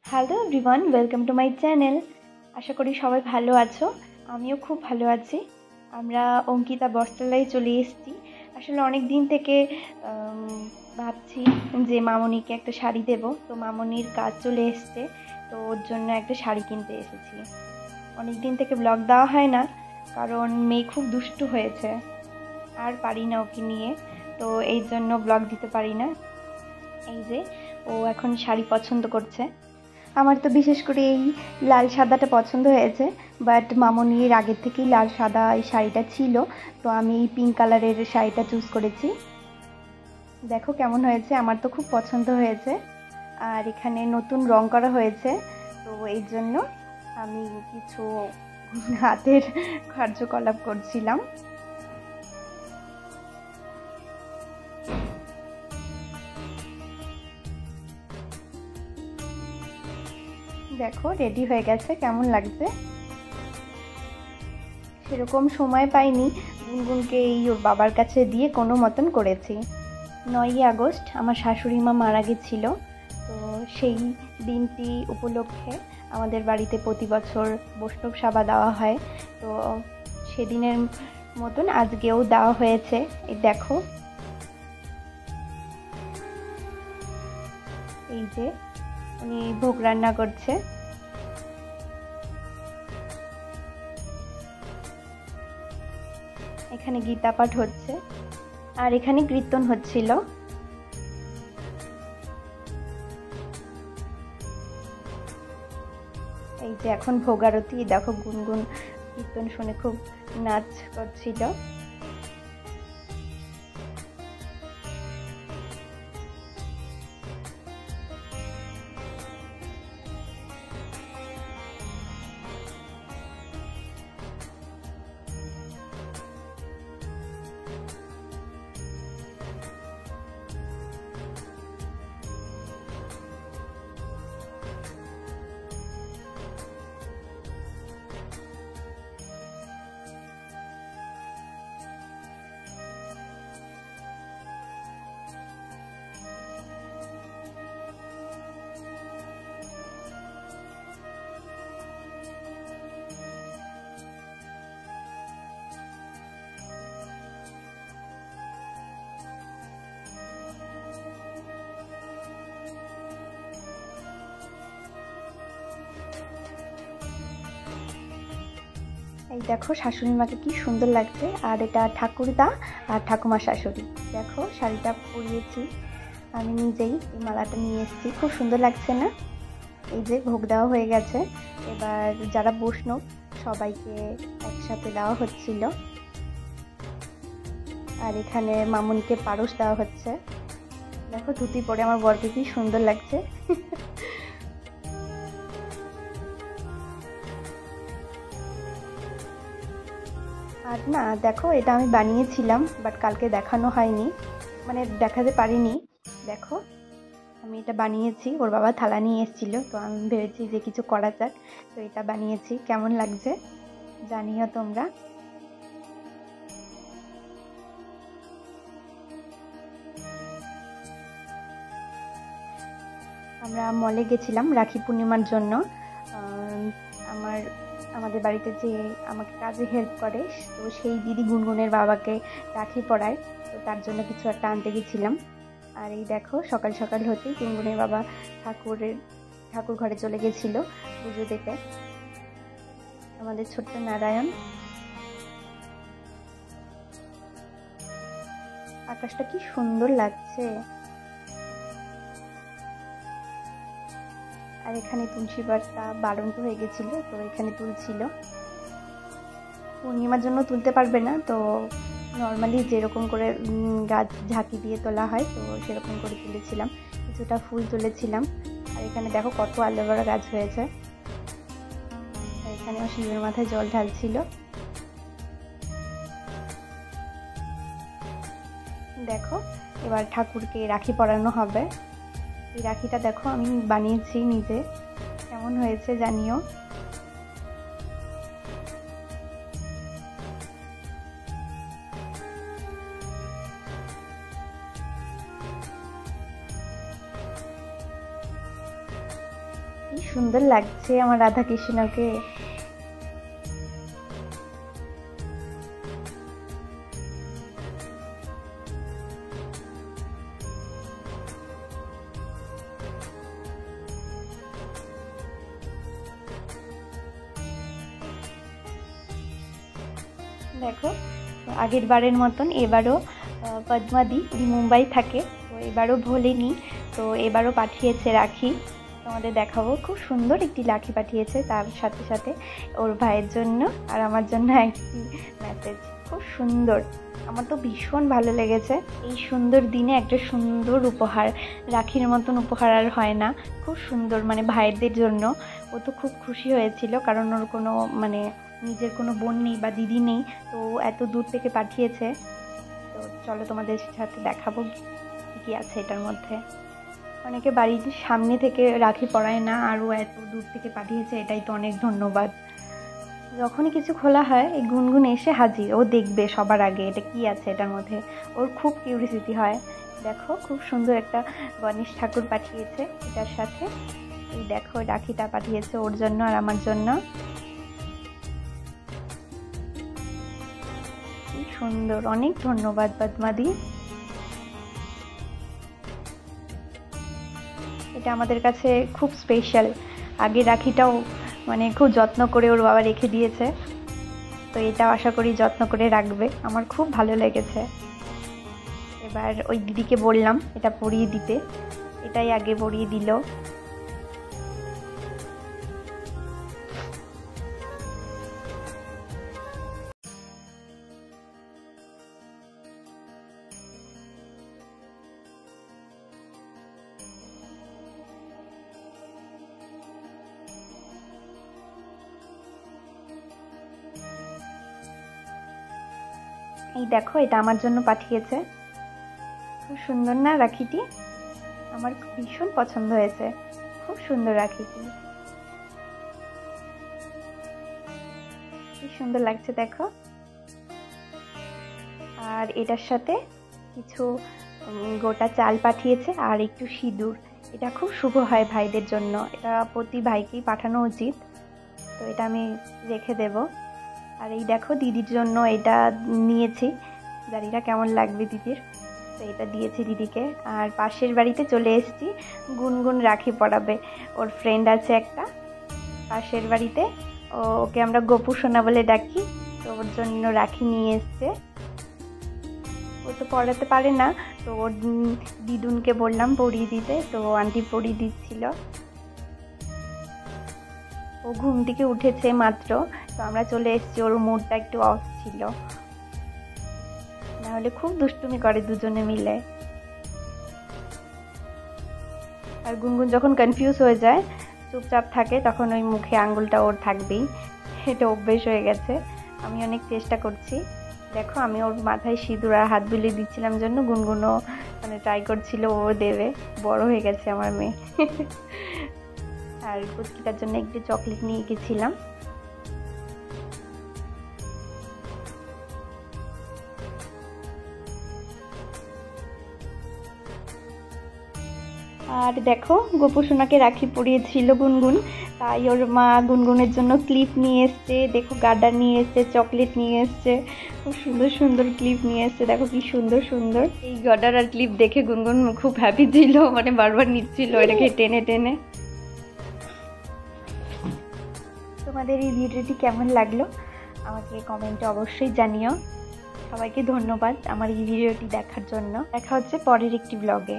Hello everyone, welcome to my channel. আশা করি সবাই ভালো আছো। আমিও খুব ভালো আছি। আমরা অঙ্কিতা বস্ত্রালয়ে চলে এসেছি। আসলে অনেক দিন থেকে ভাবছি যে মামনিকে একটা শাড়ি দেব, তো মামনির কাজ চলে এসছে, তো ওর জন্য একটা শাড়ি কিনতে এসেছি। অনেক দিন থেকে ব্লগ দেওয়া হয় না, কারণ মেয়ে খুব দুষ্টু হয়েছে, আর পারি না ওকে নিয়ে, তো এই জন্য ব্লগ দিতে পারি না। এই যে ও এখন শাড়ি পছন্দ করছে। আমার তো বিশেষ করে এই লাল সাদাটা পছন্দ হয়েছে, বাট মামনির আগের থেকেই লাল সাদা এই শাড়িটা ছিল, তো আমি এই পিঙ্ক কালারের শাড়িটা চুজ করেছি। দেখো কেমন হয়েছে, আমার তো খুব পছন্দ হয়েছে। আর এখানে নতুন রং করা হয়েছে, তো এই জন্য আমি কিছু হাতের কার্যকলাপ করছিলাম। দেখো রেডি হয়ে গেছে, কেমন লাগছে। সেরকম সময় পাইনি গুনগুনকে এই ওর বাবার কাছে দিয়ে কোনো মতন করেছি। 9ই আগস্ট আমার শাশুড়ি মা মারা গেছিল, তো সেই দিনটি উপলক্ষে আমাদের বাড়িতে প্রতি বছর বৈষ্ণব সেবা দেওয়া হয়, তো সেদিনের মতন আজকেও দেওয়া হয়েছে। এই দেখো, এই যে উনি ভোগ রান্না করছে। এখানে গীতা পাঠ হচ্ছে, আর এখানে কীর্তন হচ্ছিল। এই যে এখন ভোগারতি, দেখো গুনগুন কীর্তন শুনে খুব নাচ করছিল। এই দেখো শাশুড়ি মাকে কি সুন্দর লাগছে, আর এটা ঠাকুরদা আর ঠাকুমা শাশুড়ি। দেখো শাড়িটা পরিয়েছি আমি নিজেই, এই মালাটা নিয়ে এসেছি, খুব সুন্দর লাগছে না। এই যে ভোগ দেওয়া হয়ে গেছে, এবার যারা বৈষ্ণব সবাইকে একসাথে দেওয়া হচ্ছিল। আর এখানে মামুনিকে পারস দেওয়া হচ্ছে। দেখো ধুতি পরে আমার বরকে কি সুন্দর লাগছে। আর না দেখো, এটা আমি বানিয়েছিলাম, বাট কালকে দেখানো হয়নি, মানে দেখাতে পারিনি। দেখো আমি এটা বানিয়েছি, ওর বাবা থালা নিয়ে এসেছিল, তো আমি ভেবেছি যে কিছু করা যাক, তো এটা বানিয়েছি। কেমন লাগছে জানিও তোমরা। আমরা মলে গেছিলাম রাখি পূর্ণিমার জন্য। আহ, আমার আমাদের বাড়িতে যে আমাকে কাজে হেল্প করে, তো সেই দিদি গুনগুনের বাবাকে রাখি পরায়, তো তার জন্য কিছু একটা আনতে গেছিলাম। আর এই দেখো সকাল সকাল হতেই গুনগুনের বাবা ঠাকুর ঘরে চলে গেছিল পুজো দিতে। আমাদের ছোট্ট নারায়ণ। আকাশটা কি সুন্দর লাগছে। আর এখানে তুলসী পাতা বাড়ন্ত হয়ে গেছিল, তো এখানে তুলছিল। পূর্ণিমার জন্য তুলতে পারবে না, তো নর্মালি যেরকম করে গাছ ঝাঁকি দিয়ে তোলা হয়, তো সেরকম করে তুলেছিলাম, কিছুটা ফুল তুলেছিলাম। আর এখানে দেখো কত অ্যালোভেরা গাছ হয়েছে। আর এখানেও শিবের মাথায় জল ঢালছিল। দেখো এবার ঠাকুরকে রাখি পরানো হবে। এই রাখিটা দেখো আমি বানিয়েছি নিজে, কেমন হয়েছে জানিও। কি সুন্দর লাগছে আমার রাধা কৃষ্ণকে। দেখো আগের বারের মতন এবারও পদ্মাদি মুম্বাই থাকে, তো এবারও ভোলেনি, তো এবারও পাঠিয়েছে রাখি। তোমাদের দেখাবো, খুব সুন্দর একটি রাখি পাঠিয়েছে, তার সাথে সাথে ওর ভাইয়ের জন্য আর আমার জন্য একটি মেসেজ। খুব সুন্দর, আমার তো ভীষণ ভালো লেগেছে। এই সুন্দর দিনে একটা সুন্দর উপহার, রাখির মতন উপহার আর হয় না। খুব সুন্দর, মানে ভাইদের জন্য ও তো খুব খুশি হয়েছিল, কারণ ওর কোনো মানে নিজের কোনো বোন নেই বা দিদি নেই, তো এত দূর থেকে পাঠিয়েছে। তো চলো তোমাদের সাথে দেখাবো কি আছে এটার মধ্যে। অনেকে বাড়ির সামনে থেকে রাখি পরায় না, আর ও এত দূর থেকে পাঠিয়েছে, এটাই তো অনেক ধন্যবাদ। যখনই কিছু খোলা হয় এই গুনগুন এসে হাজির, ও দেখবে সবার আগে এটা কি আছে এটার মধ্যে, ওর খুব কিউরিসিটি হয়। দেখো খুব সুন্দর একটা গণেশ ঠাকুর পাঠিয়েছে এটার সাথে। এই দেখো রাখিটা পাঠিয়েছে ওর জন্য আর আমার জন্য। কি সুন্দর, অনেক ধন্যবাদ পদ্মাদি। এটা আমাদের কাছে খুব স্পেশাল। আগে রাখিটাও মানে খুব যত্ন করে ওর বাবা রেখে দিয়েছে, তো এটাও আশা করি যত্ন করে রাখবে। আমার খুব ভালো লেগেছে। এবার ওই দিদিকে বললাম এটা পরিয়ে দিতে, এটাই আগে পরিয়ে দিল। এই দেখো এটা আমার জন্য পাঠিয়েছে। খুব সুন্দর না রাখিটি? আমার ভীষণ পছন্দ হয়েছে, খুব সুন্দর রাখিটি, কি সুন্দর লাগছে দেখো। আর এটার সাথে কিছু গোটা চাল পাঠিয়েছে আর একটু সিঁদুর। এটা খুব শুভ হয় ভাইদের জন্য, এটা প্রতি ভাইকেই পাঠানো উচিত, তো এটা আমি রেখে দেব। আর এই দেখো দিদির জন্য এটা নিয়েছি, জানিটা কেমন লাগবে দিদির, তো এটা দিয়েছি দিদিকে। আর পাশের বাড়িতে চলে এসেছি, গুনগুন রাখি পরাবে। ওর ফ্রেন্ড আছে একটা পাশের বাড়িতে, ওকে আমরা গপু সোনা বলে ডাকি, তো ওর জন্য রাখি নিয়ে এসছে। ও তো পড়াতে পারে না, তো ওর দিদুনকে বললাম পরিয়ে দিতে, তো আন্টি পরিয়ে দিচ্ছিল। ও ঘুম থেকে উঠেছে মাত্র, তো আমরা চলে এসেছি, ওর মুডটা একটু অফ ছিল, নাহলে খুব দুষ্টুমি করে দুজনে মিলে। আর গুনগুন যখন কনফিউজ হয়ে যায়, চুপচাপ থাকে, তখন ওই মুখে আঙ্গুলটা ওর থাকবেই, এটা অভ্যেস হয়ে গেছে। আমি অনেক চেষ্টা করছি। দেখো আমি ওর মাথায় সিঁদুর আর হাত বুলিয়ে দিচ্ছিলাম জন্য গুনগুনও মানে ট্রাই করছিল ও দেবে। বড় হয়ে গেছে আমার মেয়ে। আর পুচকিটার জন্য একটু চকলেট নিয়ে গেছিলাম। আর দেখো গোপু সোনাকে রাখি পরিয়েছিল গুনগুন, তাই ওর মা গুনগুনের জন্য ক্লিপ নিয়ে এসছে, দেখো গার্ডার নিয়ে এসছে, চকলেট নিয়ে এসছে, খুব সুন্দর সুন্দর ক্লিপ নিয়ে এসছে। দেখো কি সুন্দর সুন্দর এই গার্ডার আর ক্লিপ দেখে গুনগুন খুব হ্যাপি ছিল, মানে বারবার নিচ্ছিল এটাকে টেনে টেনে। তোমাদের এই ভিডিওটি কেমন লাগলো আমাকে কমেন্টে অবশ্যই জানিও। সবাইকে ধন্যবাদ আমার এই ভিডিওটি দেখার জন্য। দেখা হচ্ছে পরের একটি ব্লগে।